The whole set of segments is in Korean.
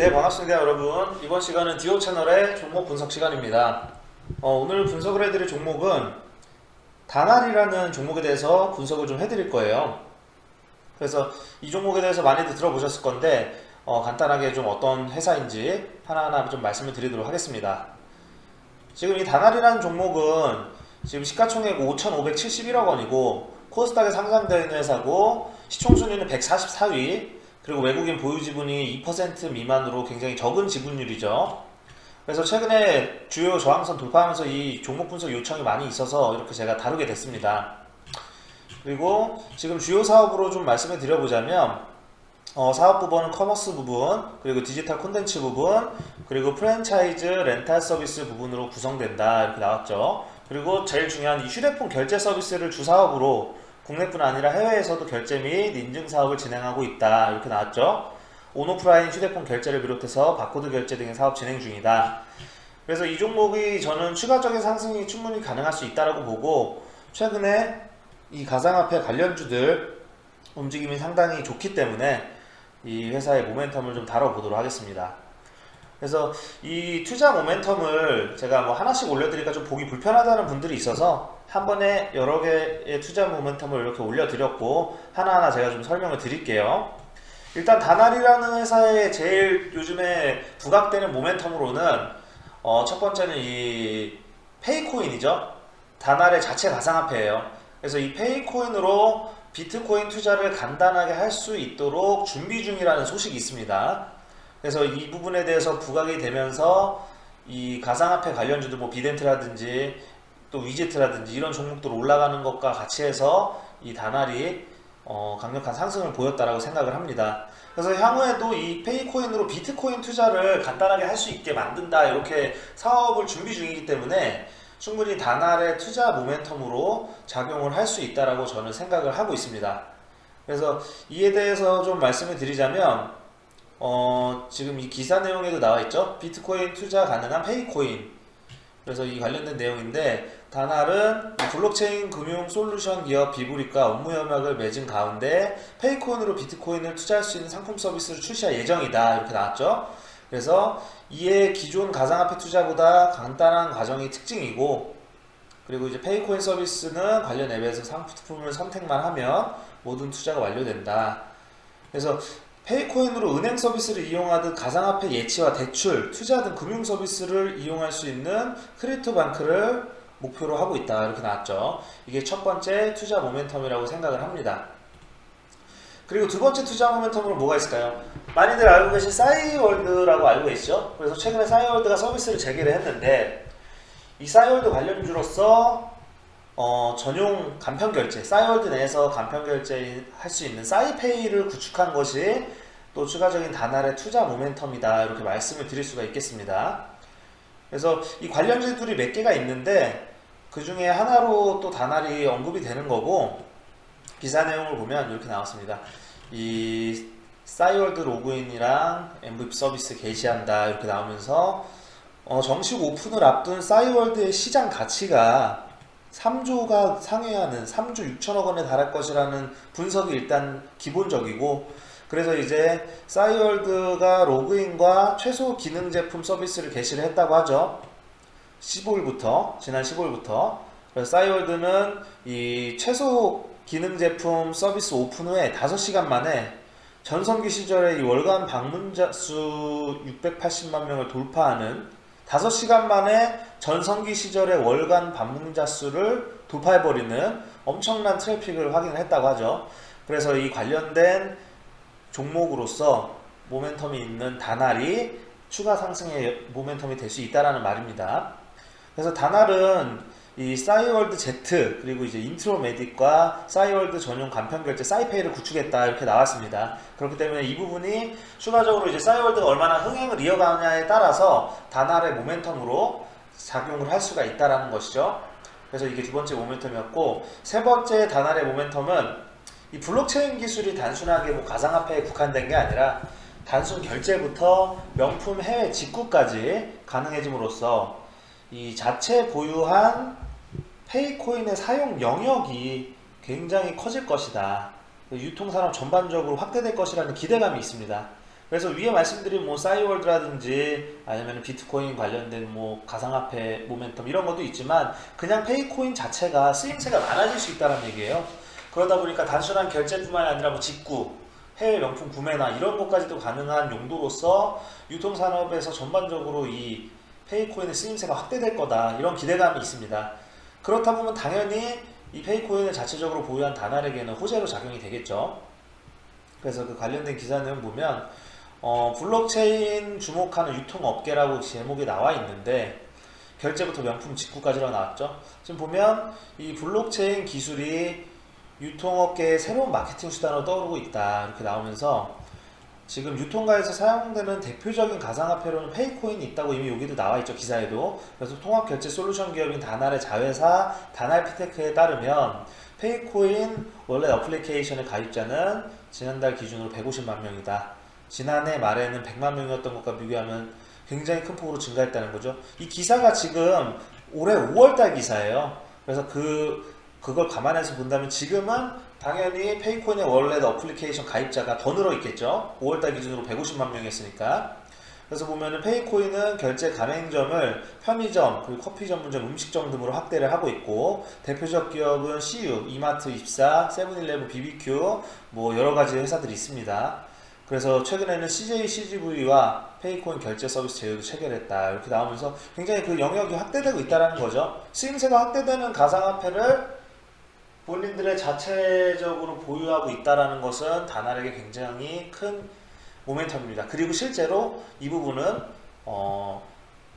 네, 반갑습니다 여러분. 이번 시간은 디오 채널의 종목 분석 시간입니다. 오늘 분석을 해드릴 종목은 다날이라는 종목에 대해서 분석을 좀 해드릴 거예요. 그래서 이 종목에 대해서 많이들 들어보셨을 건데 간단하게 좀 어떤 회사인지 하나하나 좀 말씀을 드리도록 하겠습니다. 지금 이 다날이라는 종목은 지금 시가총액 5,571억 원이고 코스닥에 상장되어 있는 회사고 시총순위는 144위, 그리고 외국인 보유 지분이 2% 미만으로 굉장히 적은 지분율이죠. 그래서 최근에 주요 저항선 돌파하면서 이 종목 분석 요청이 많이 있어서 이렇게 제가 다루게 됐습니다. 그리고 지금 주요 사업으로 좀 말씀을 드려보자면 사업 부분은 커머스 부분, 그리고 디지털 콘텐츠 부분, 그리고 프랜차이즈 렌탈 서비스 부분으로 구성된다 이렇게 나왔죠. 그리고 제일 중요한 이 휴대폰 결제 서비스를 주사업으로 국내뿐 아니라 해외에서도 결제 및 인증 사업을 진행하고 있다 이렇게 나왔죠. 온오프라인 휴대폰 결제를 비롯해서 바코드 결제 등의 사업 진행 중이다. 그래서 이 종목이 저는 추가적인 상승이 충분히 가능할 수 있다라고 보고, 최근에 이 가상화폐 관련주들 움직임이 상당히 좋기 때문에 이 회사의 모멘텀을 좀 다뤄보도록 하겠습니다. 그래서 이 투자 모멘텀을 제가 뭐 하나씩 올려드리니까 좀 보기 불편하다는 분들이 있어서 한 번에 여러 개의 투자 모멘텀을 이렇게 올려드렸고, 하나하나 제가 좀 설명을 드릴게요. 일단 다날이라는 회사의 제일 요즘에 부각되는 모멘텀으로는 첫 번째는 이 페이코인이죠. 다날의 자체 가상화폐예요. 그래서 이 페이코인으로 비트코인 투자를 간단하게 할 수 있도록 준비 중이라는 소식이 있습니다. 그래서 이 부분에 대해서 부각이 되면서 이 가상화폐 관련주들 뭐 비덴트라든지 또 위젯라든지 이런 종목들 올라가는 것과 같이 해서 이 다날이 강력한 상승을 보였다라고 생각을 합니다. 그래서 향후에도 이 페이코인으로 비트코인 투자를 간단하게 할 수 있게 만든다 이렇게 사업을 준비 중이기 때문에 충분히 다날의 투자 모멘텀으로 작용을 할 수 있다라고 저는 생각을 하고 있습니다. 그래서 이에 대해서 좀 말씀을 드리자면 지금 이 기사 내용에도 나와 있죠. 비트코인 투자 가능한 페이코인. 그래서 이 관련된 내용인데, 다날은 블록체인 금융 솔루션 기업 비브릭과 업무 협약을 맺은 가운데 페이코인으로 비트코인을 투자할 수 있는 상품 서비스를 출시할 예정이다 이렇게 나왔죠. 그래서 이에 기존 가상화폐 투자보다 간단한 과정이 특징이고, 그리고 이제 페이코인 서비스는 관련 앱에서 상품을 선택만 하면 모든 투자가 완료된다. 그래서 페이코인으로 은행 서비스를 이용하듯 가상화폐 예치와 대출, 투자 등 금융 서비스를 이용할 수 있는 크립토뱅크를 목표로 하고 있다 이렇게 나왔죠. 이게 첫 번째 투자 모멘텀이라고 생각을 합니다. 그리고 두 번째 투자 모멘텀으로 뭐가 있을까요? 많이들 알고 계신 싸이월드라고 알고 계시죠? 그래서 최근에 싸이월드가 서비스를 재개를 했는데, 이 싸이월드 관련주로서 전용 간편결제, 싸이월드 내에서 간편결제 할 수 있는 싸이페이를 구축한 것이 또 추가적인 다날의 투자 모멘텀이다 이렇게 말씀을 드릴 수가 있겠습니다. 그래서 이 관련주들이 몇 개가 있는데 그 중에 하나로 또 다날이 언급이 되는 거고, 기사 내용을 보면 이렇게 나왔습니다. 이 싸이월드 로그인이랑 MVP 서비스 개시한다 이렇게 나오면서 정식 오픈을 앞둔 싸이월드의 시장 가치가 3조가 상회하는 3조 6천억 원에 달할 것이라는 분석이 일단 기본적이고, 그래서 이제 싸이월드가 로그인과 최소 기능 제품 서비스를 개시를 했다고 하죠. 15일부터, 지난 15일부터. 그래서 싸이월드는 이 최소 기능 제품 서비스 오픈 후에 5시간 만에 전성기 시절의 이 월간 방문자 수 680만 명을 돌파하는, 5시간 만에 전성기 시절의 월간 방문자 수를 돌파해버리는 엄청난 트래픽을 확인을 했다고 하죠. 그래서 이 관련된 종목으로서 모멘텀이 있는 다날이 추가 상승의 모멘텀이 될 수 있다라는 말입니다. 그래서 다날은 이 싸이월드 Z 그리고 이제 인트로메딕과 싸이월드 전용 간편결제 싸이페이를 구축했다 이렇게 나왔습니다. 그렇기 때문에 이 부분이 추가적으로 이제 싸이월드가 얼마나 흥행을 이어가느냐에 따라서 다날의 모멘텀으로 작용을 할 수가 있다라는 것이죠. 그래서 이게 두 번째 모멘텀이었고, 세 번째 다날의 모멘텀은 이 블록체인 기술이 단순하게 뭐 가상화폐에 국한된 게 아니라 단순 결제부터 명품 해외 직구까지 가능해짐으로써 이 자체 보유한 페이코인의 사용 영역이 굉장히 커질 것이다. 유통산업 전반적으로 확대될 것이라는 기대감이 있습니다. 그래서 위에 말씀드린 뭐 싸이월드라든지 아니면 비트코인 관련된 뭐 가상화폐 모멘텀 이런 것도 있지만 그냥 페이코인 자체가 쓰임새가 많아질 수 있다는 얘기예요. 그러다 보니까 단순한 결제뿐만 아니라 뭐 직구, 해외 명품 구매나 이런 것까지도 가능한 용도로서 유통산업에서 전반적으로 이 페이코인의 쓰임새가 확대될 거다 이런 기대감이 있습니다. 그렇다 보면 당연히 이 페이코인을 자체적으로 보유한 다날에게는 호재로 작용이 되겠죠. 그래서 그 관련된 기사 내용 보면 블록체인 주목하는 유통업계라고 제목이 나와 있는데 결제부터 명품 직구까지라고 나왔죠. 지금 보면 이 블록체인 기술이 유통업계의 새로운 마케팅 수단으로 떠오르고 있다 이렇게 나오면서 지금 유통가에서 사용되는 대표적인 가상화폐로는 페이코인이 있다고 이미 여기도 나와 있죠. 기사에도. 그래서 통합결제 솔루션 기업인 다날의 자회사 다날피테크에 따르면 페이코인 원래 어플리케이션의 가입자는 지난달 기준으로 150만 명이다. 지난해 말에는 100만 명이었던 것과 비교하면 굉장히 큰 폭으로 증가했다는 거죠. 이 기사가 지금 올해 5월달 기사예요. 그래서 그걸 감안해서 본다면 지금은 당연히 페이코인의 원래 어플리케이션 가입자가 더 늘어 있겠죠. 5월달 기준으로 150만 명이었으니까. 그래서 보면은 페이코인은 결제 가맹점을 편의점, 그리고 커피 전문점, 음식점 등으로 확대를 하고 있고 대표적 기업은 CU, 이마트 24, 세븐일레븐, BBQ 뭐 여러 가지 회사들이 있습니다. 그래서 최근에는 CJ, CGV와 페이코인 결제 서비스 제휴도 체결했다 이렇게 나오면서 굉장히 그 영역이 확대되고 있다는 거죠. 쓰임새가 확대되는 가상화폐를 본인들의 자체적으로 보유하고 있다는 것은 다날에게 굉장히 큰 모멘텀입니다. 그리고 실제로 이 부분은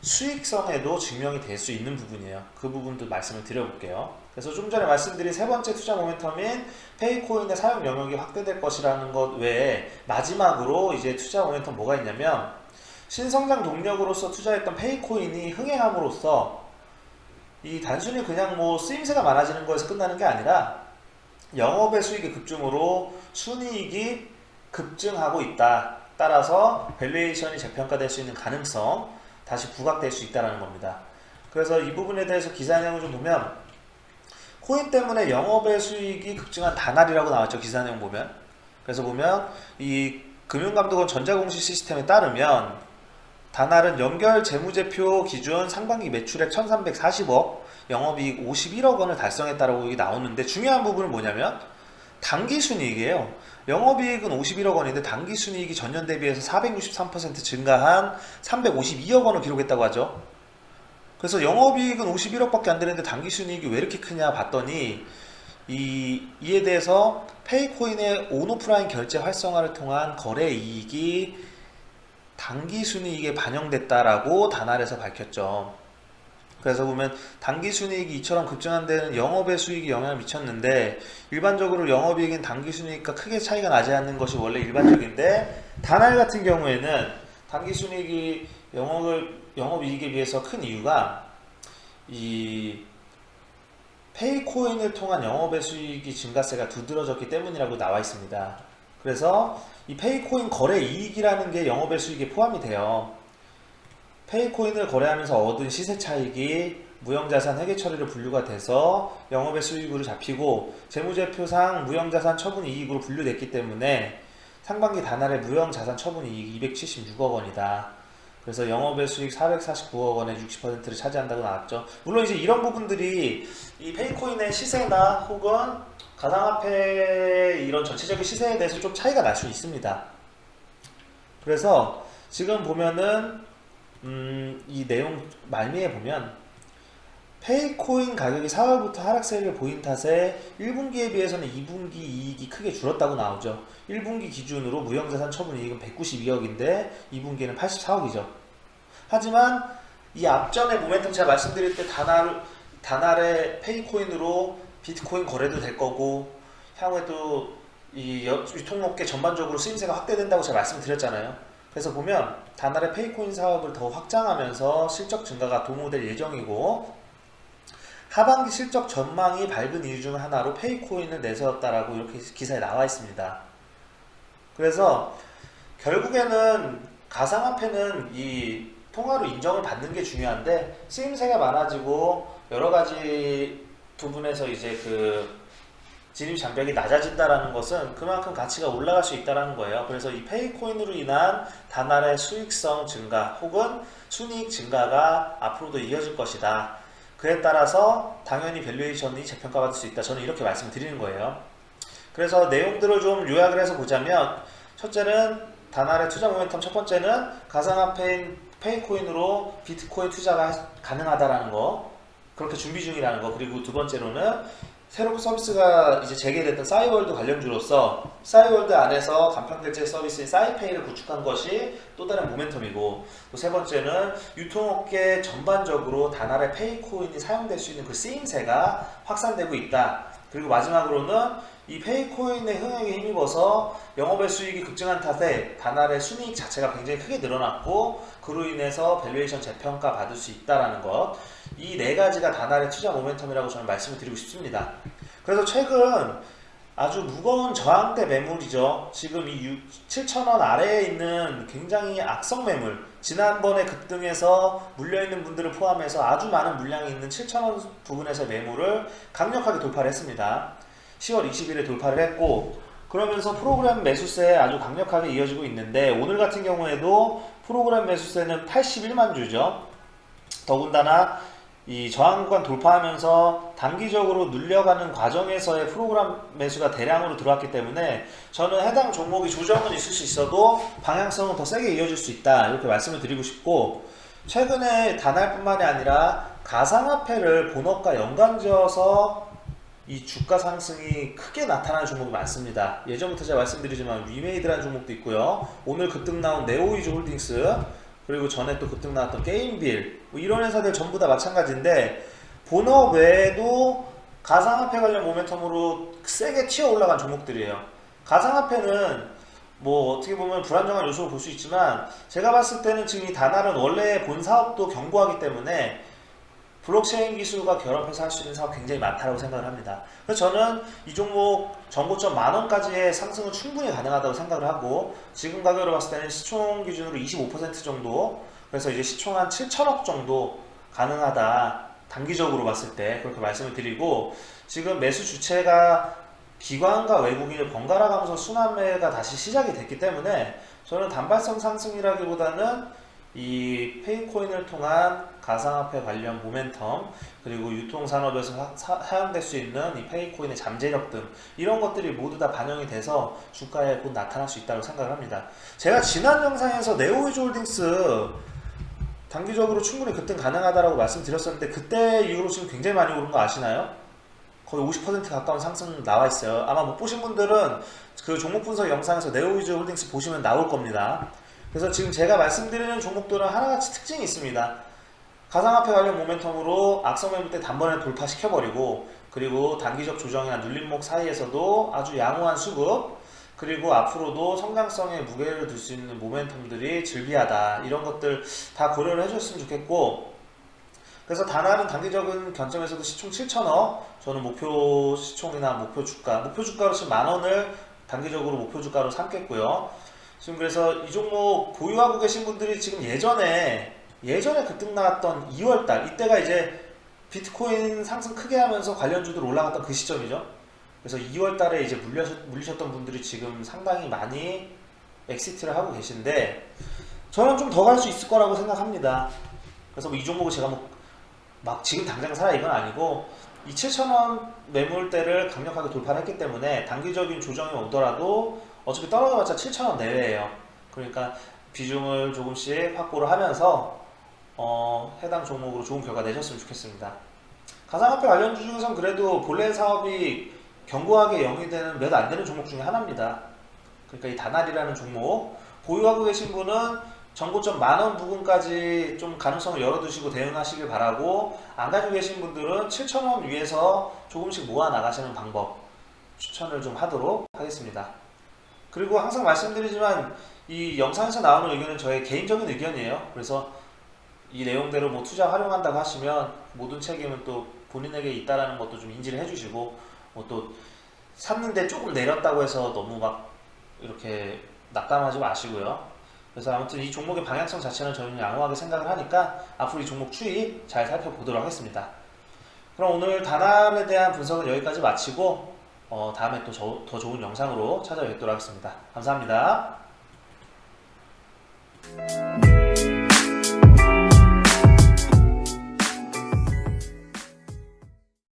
수익성에도 증명이 될 수 있는 부분이에요. 그 부분도 말씀을 드려볼게요. 그래서 좀 전에 말씀드린 세 번째 투자 모멘텀인 페이코인의 사용 영역이 확대될 것이라는 것 외에 마지막으로 이제 투자 모멘텀 뭐가 있냐면 신성장 동력으로서 투자했던 페이코인이 흥행함으로써 이 단순히 그냥 뭐 쓰임새가 많아지는 거에서 끝나는 게 아니라 영업의 수익의 급증으로 순이익이 급증하고 있다. 따라서 밸류에이션이 재평가될 수 있는 가능성 다시 부각될 수 있다는 겁니다. 그래서 이 부분에 대해서 기사 내용을 좀 보면 코인 때문에 영업의 수익이 급증한 다날이라고 나왔죠. 기사 내용 보면. 그래서 보면 이 금융감독원 전자공시 시스템에 따르면 다날은 연결 재무제표 기준 상반기 매출액 1340억, 영업이익 51억 원을 달성했다라고 여기 나오는데 중요한 부분은 뭐냐면 당기순이익이에요. 영업이익은 51억 원인데 당기순이익이 전년 대비해서 463% 증가한 352억 원을 기록했다고 하죠. 그래서 영업이익은 51억밖에 안 되는데 당기순이익이 왜 이렇게 크냐 봤더니 이에 대해서 페이코인의 온오프라인 결제 활성화를 통한 거래이익이 당기순이익에 반영됐다라고 다날에서 밝혔죠. 그래서 보면 당기순이익이 이처럼 급증한 데는 영업의 수익이 영향을 미쳤는데 일반적으로 영업이익인 당기순이익과 크게 차이가 나지 않는 것이 원래 일반적인데 다날 같은 경우에는 당기순이익이 영업이익에 비해서 큰 이유가 이 페이코인을 통한 영업의 수익이 증가세가 두드러졌기 때문이라고 나와 있습니다. 그래서 이 페이코인 거래 이익이라는 게 영업의 수익에 포함이 돼요. 페이코인을 거래하면서 얻은 시세 차익이 무형자산 회계 처리로 분류가 돼서 영업의 수익으로 잡히고 재무제표상 무형자산 처분 이익으로 분류됐기 때문에 상반기 다날의 무형자산 처분 이익이 276억 원이다. 그래서 영업의 수익 449억 원의 60%를 차지한다고 나왔죠. 물론 이제 이런 부분들이 이 페이코인의 시세나 혹은 가상화폐 이런 전체적인 시세에 대해서 좀 차이가 날 수 있습니다. 그래서 지금 보면은 이 내용 말미에 보면 페이코인 가격이 4월부터 하락세를 보인 탓에 1분기에 비해서는 2분기 이익이 크게 줄었다고 나오죠. 1분기 기준으로 무형자산 처분 이익은 192억인데 2분기에는 84억이죠. 하지만 이 앞전에 모멘텀 제가 말씀드릴 때 다날의 페이코인으로 비트코인 거래도 될 거고 향후에도 이 유통업계 전반적으로 쓰임새가 확대된다고 제가 말씀드렸잖아요. 그래서 보면 다날의 페이코인 사업을 더 확장하면서 실적 증가가 도모될 예정이고 하반기 실적 전망이 밝은 이유 중 하나로 페이코인을 내세웠다라고 이렇게 기사에 나와 있습니다. 그래서 결국에는 가상화폐는 이 통화로 인정을 받는 게 중요한데 쓰임새가 많아지고 여러 가지 부분에서 이제 그 진입 장벽이 낮아진다라는 것은 그만큼 가치가 올라갈 수 있다는 거예요. 그래서 이 페이코인으로 인한 단알의 수익성 증가 혹은 순이익 증가가 앞으로도 이어질 것이다. 그에 따라서 당연히 밸류에이션이 재평가받을 수 있다. 저는 이렇게 말씀드리는 거예요. 그래서 내용들을 좀 요약을 해서 보자면, 첫째는 단알의 투자 모멘텀, 첫 번째는 가상화폐인 페이코인으로 비트코인 투자가 가능하다라는 거, 그렇게 준비 중이라는 거. 그리고 두 번째로는 새로 서비스가 이제 재개됐던 싸이월드 관련주로서 싸이월드 안에서 간편결제 서비스인 싸이페이를 구축한 것이 또 다른 모멘텀이고, 또 세 번째는 유통업계 전반적으로 단알의 페이코인이 사용될 수 있는 그 쓰임새가 확산되고 있다. 그리고 마지막으로는 이 페이코인의 흥행에 힘입어서 영업의 수익이 급증한 탓에 단알의 순이익 자체가 굉장히 크게 늘어났고, 그로 인해서 밸류에이션 재평가 받을 수 있다는 것, 이 네 가지가 단알의 투자 모멘텀이라고 저는 말씀을 드리고 싶습니다. 그래서 최근 아주 무거운 저항대 매물이죠. 지금 이 7,000원 아래에 있는 굉장히 악성 매물, 지난번에 급등해서 물려있는 분들을 포함해서 아주 많은 물량이 있는 7,000원 부근에서 매물을 강력하게 돌파를 했습니다. 10월 20일에 돌파를 했고, 그러면서 프로그램 매수세에 아주 강력하게 이어지고 있는데, 오늘 같은 경우에도 프로그램 매수세는 81만 주죠. 더군다나 이 저항구간 돌파하면서 단기적으로 눌려가는 과정에서의 프로그램 매수가 대량으로 들어왔기 때문에 저는 해당 종목이 조정은 있을 수 있어도 방향성은 더 세게 이어질 수 있다, 이렇게 말씀을 드리고 싶고, 최근에 단알뿐만이 아니라 가상화폐를 본업과 연관지어서 이 주가 상승이 크게 나타나는 종목이 많습니다. 예전부터 제가 말씀드리지만 위메이드라는 종목도 있고요, 오늘 급등 나온 네오이즈 홀딩스, 그리고 전에 또 급등 나왔던 게임빌, 뭐 이런 회사들 전부 다 마찬가지인데, 본업 외에도 가상화폐 관련 모멘텀으로 세게 튀어 올라간 종목들이에요. 가상화폐는 뭐 어떻게 보면 불안정한 요소로 볼 수 있지만, 제가 봤을 때는 지금 이 단알은 원래 본 사업도 견고하기 때문에 블록체인 기술과 결합해서 할 수 있는 사업 굉장히 많다고 생각을 합니다. 그래서 저는 이 종목 전고점 만원까지의 상승은 충분히 가능하다고 생각을 하고, 지금 가격으로 봤을 때는 시총 기준으로 25% 정도, 그래서 이제 시총 한 7천억 정도 가능하다, 단기적으로 봤을 때 그렇게 말씀을 드리고, 지금 매수 주체가 기관과 외국인을 번갈아 가면서 순환매가 다시 시작이 됐기 때문에 저는 단발성 상승이라기보다는 이 페이코인을 통한 가상화폐 관련 모멘텀, 그리고 유통산업에서 사용될 수 있는 이 페이코인의 잠재력 등 이런 것들이 모두 다 반영이 돼서 주가에 곧 나타날 수 있다고 생각을 합니다. 제가 지난 영상에서 네오이즈 홀딩스 단기적으로 충분히 급등 가능하다고 말씀드렸었는데, 그때 이후로 지금 굉장히 많이 오른 거 아시나요? 거의 50% 가까운 상승 나와 있어요. 아마 못 보신 분들은 그 종목 분석 영상에서 네오이즈 홀딩스 보시면 나올 겁니다. 그래서 지금 제가 말씀드리는 종목들은 하나같이 특징이 있습니다. 가상화폐 관련 모멘텀으로 악성 매물 때 단번에 돌파시켜버리고, 그리고 단기적 조정이나 눌림목 사이에서도 아주 양호한 수급, 그리고 앞으로도 성장성에 무게를 둘 수 있는 모멘텀들이 즐비하다, 이런 것들 다 고려를 해줬으면 좋겠고, 그래서 단알은 단기적인 관점에서도 시총 7천억, 저는 목표 시총이나 목표 주가로 지금 만원을 단기적으로 목표 주가로 삼겠고요. 지금 그래서 이 종목 보유하고 계신 분들이 지금 예전에 급등 나왔던 2월달, 이때가 이제 비트코인 상승 크게 하면서 관련주들 올라갔던 그 시점이죠. 그래서 2월달에 이제 물리셨던 분들이 지금 상당히 많이 엑시트를 하고 계신데, 저는 좀 더 갈 수 있을 거라고 생각합니다. 그래서 뭐 이 종목을 제가 막 지금 당장 사라 이건 아니고, 이 7,000원 매물대를 강력하게 돌파를 했기 때문에 단기적인 조정이 오더라도 어차피 떨어져봤자 7,000원 내외예요. 그러니까 비중을 조금씩 확보를 하면서 해당 종목으로 좋은 결과 내셨으면 좋겠습니다. 가상화폐 관련주 중에선 그래도 본래 사업이 견고하게 영위되는 몇 안 되는 종목 중에 하나입니다. 그러니까 이 단알이라는 종목 보유하고 계신 분은 전고점 만원 부근까지 좀 가능성을 열어두시고 대응하시길 바라고, 안 가지고 계신 분들은 7,000원 위에서 조금씩 모아 나가시는 방법 추천을 좀 하도록 하겠습니다. 그리고 항상 말씀드리지만 이 영상에서 나오는 의견은 저의 개인적인 의견이에요. 그래서 이 내용대로 뭐 투자 활용한다고 하시면 모든 책임은 또 본인에게 있다라는 것도 좀 인지를 해주시고, 뭐 또 샀는데 조금 내렸다고 해서 너무 막 이렇게 낙담하지 마시고요. 그래서 아무튼 이 종목의 방향성 자체는 저는 양호하게 생각을 하니까 앞으로 이 종목 추이 잘 살펴보도록 하겠습니다. 그럼 오늘 단알에 대한 분석은 여기까지 마치고 다음에 또 더 좋은 영상으로 찾아뵙도록 하겠습니다. 감사합니다.